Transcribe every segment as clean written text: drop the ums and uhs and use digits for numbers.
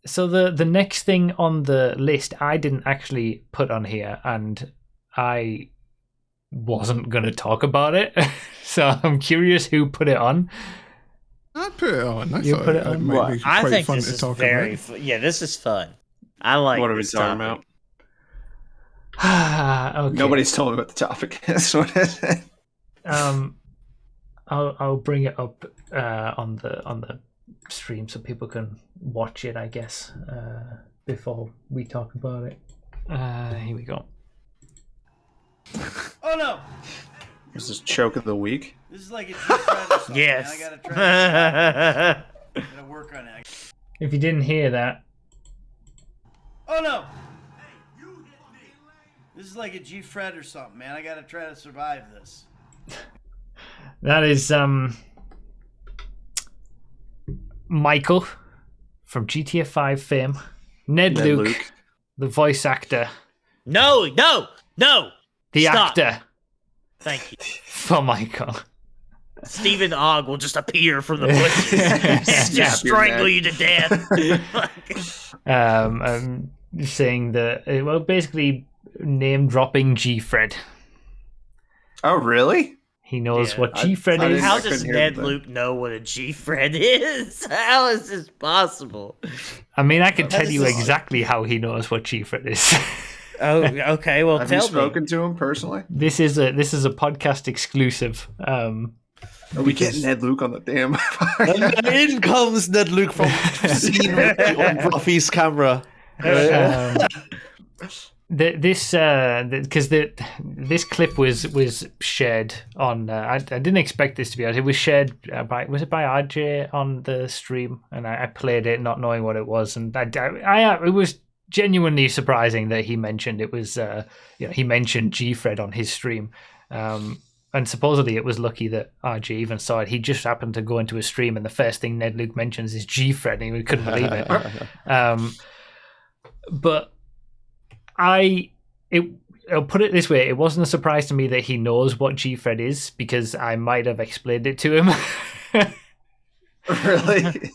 So the next thing on the list I didn't actually put on here, and I wasn't going to talk about it. So I'm curious who put it on. I put it on. You put it on? Might be I quite think fun this to is talk very about. yeah, this is fun. I like What are we this talking topic. about? Okay. Nobody's told me what the topic is. What is it? I'll bring it up on the stream so people can watch it, I guess, before we talk about it. Here we go. Oh no! This is choke of the week. This is like a Gfred or something. Yes. I gotta try to work on it. If you didn't hear that, Oh no! This is like a Gfred or something, man. I gotta try to survive this. that is Michael from GTA 5 fame, Ned Luke, the voice actor, No! the Stop. actor Thank you. for Michael. Stephen Ogg will just appear from the bushes and just strangle you to death. I'm saying that, well, basically name dropping Gfred. Oh, really? He knows Yeah, what I Gfred is. How I does couldn't hear Ned that. Luke know what a Gfred is? How is this possible? I mean, I can tell That you is- exactly how he knows what Gfred is. Oh, okay. Well, Have you tell me. spoken to him personally? This is a podcast exclusive. Are we getting Ned Luke on the damn? And in comes Ned Luke from scene on Ruffy's camera. This clip was shared on. I didn't expect this to be out. It was shared by RJ on the stream, and I played it not knowing what it was, and it was genuinely surprising that he mentioned it was. He mentioned Gfred on his stream. And supposedly it was lucky that RJ even saw it. He just happened to go into a stream, and the first thing Ned Luke mentions is Gfred, and he couldn't believe it. But I'll put it this way: it wasn't a surprise to me that he knows what Gfred is, because I might have explained it to him. Really?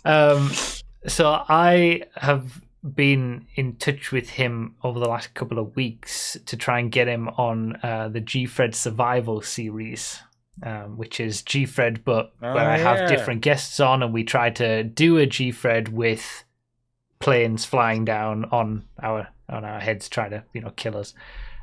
So I have been in touch with him over the last couple of weeks to try and get him on the Gfred Survival series, which is Gfred, but where I have different guests on, and we try to do a Gfred with planes flying down on our heads, trying to kill us.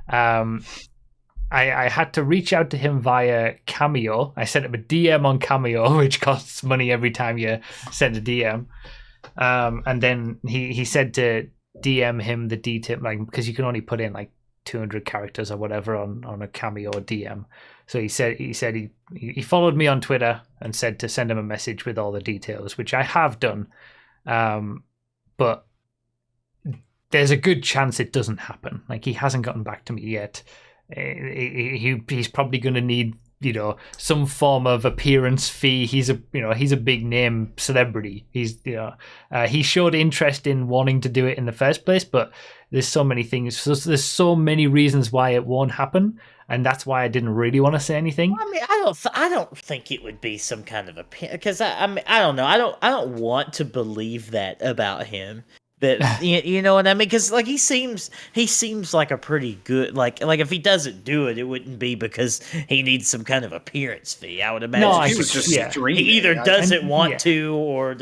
I had to reach out to him via Cameo. I sent him a DM on Cameo, which costs money every time you send a DM. And then he said to DM him the detail, like, because you can only put in like 200 characters or whatever on a Cameo DM. So he said he followed me on Twitter and said to send him a message with all the details, which I have done. But there's a good chance it doesn't happen. Like, he hasn't gotten back to me yet. He's probably going to need some form of appearance fee. He's a big name celebrity. He showed interest in wanting to do it in the first place, but there's so many things. So there's so many reasons why it won't happen, and that's why I didn't really want to say anything. I mean, I don't think it would be some kind of because I mean, I don't know. I don't want to believe that about him. That you know what I mean? Because like he seems like a pretty good like if he doesn't do it, it wouldn't be because he needs some kind of appearance fee. I would imagine No, He was just streaming. he either doesn't And- want yeah. to, or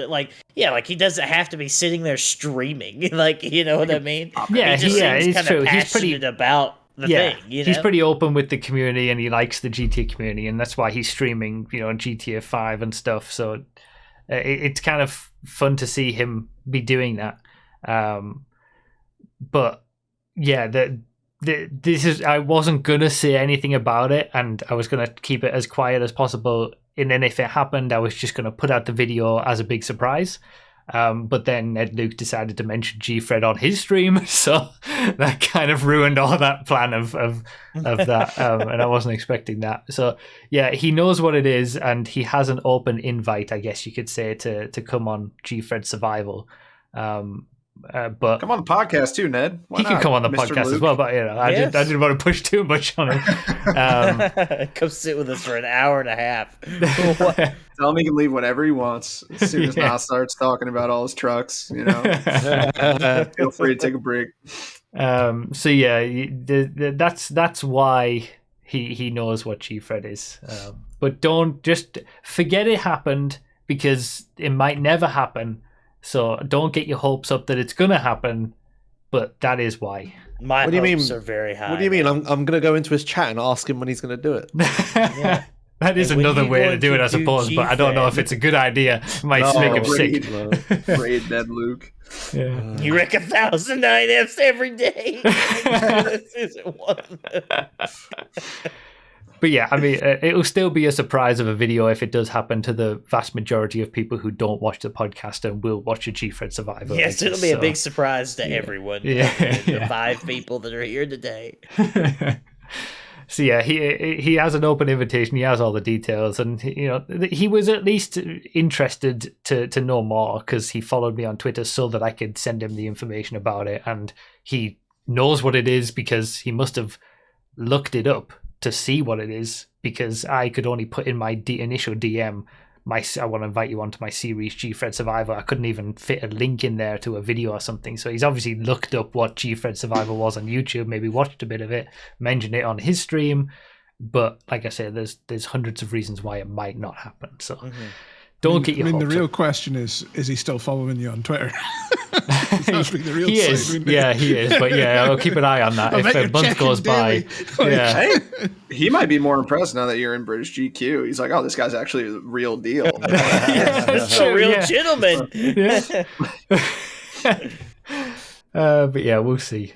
he doesn't have to be sitting there streaming. Like, you know what I mean? Yeah, he just seems it's kind true. of He's pretty passionate about the thing. He's pretty open with the community, and he likes the GTA community, and that's why he's streaming, GTA 5 and stuff. So it's kind of fun to see him be doing that. But yeah, this is. I wasn't gonna say anything about it, and I was gonna keep it as quiet as possible. And then if it happened, I was just gonna put out the video as a big surprise. But then Ned Luke decided to mention Gfred on his stream, so that kind of ruined all that plan of that, and I wasn't expecting that. So yeah, he knows what it is, and he has an open invite, I guess you could say, to come on Gfred Survival. But Come on the podcast too, Ned. Why he can not, come on the Mr. podcast as Luke? well. But I didn't want to push too much on him. Come sit with us for an hour and a half. Tell him he can leave whenever he wants. As soon as Nas starts talking about all his trucks, feel free to take a break. So yeah, that's why he knows what Gfred is. But don't just forget it happened, because it might never happen. So don't get your hopes up that it's gonna happen. But that is why. My What do you hopes mean? are very high. What do you mean? I'm gonna go into his chat and ask him when he's gonna do it. That is And when another you way go to do it, I into suppose. But I don't know if Gfred- it's a good idea. It might No, make him raid. sick. Raid Ned Luke. Yeah. You wreck 1,000 9Fs every day. This isn't one of them. But yeah, I mean, it'll still be a surprise of a video if it does happen to the vast majority of people who don't watch the podcast and will watch a Gfred Survivor. Yes, it'll be a big surprise to everyone. Yeah, The yeah. 5 people that are here today. So yeah, he has an open invitation. He has all the details, and he was at least interested to know more, because he followed me on Twitter so that I could send him the information about it, and he knows what it is because he must have looked it up to see what it is, because I could only put in my initial DM, I want to invite you onto my series Gfred Survivor. I couldn't even fit a link in there to a video or something. So he's obviously looked up what Gfred Survivor was on YouTube, maybe watched a bit of it, mentioned it on his stream. But like I said, there's hundreds of reasons why it might not happen. So don't get your the hopes real up. question is he still following you on Twitter? That'd be the real He is. sign, wouldn't Yeah, it? he is. But yeah, I'll keep an eye on that. I If bet a you're month checking goes by, daily. yeah. Hey, he might be more impressed now that you're in British GQ. He's like, oh, this guy's actually a real deal. It's a real Yeah. gentleman. Yeah. But yeah, we'll see.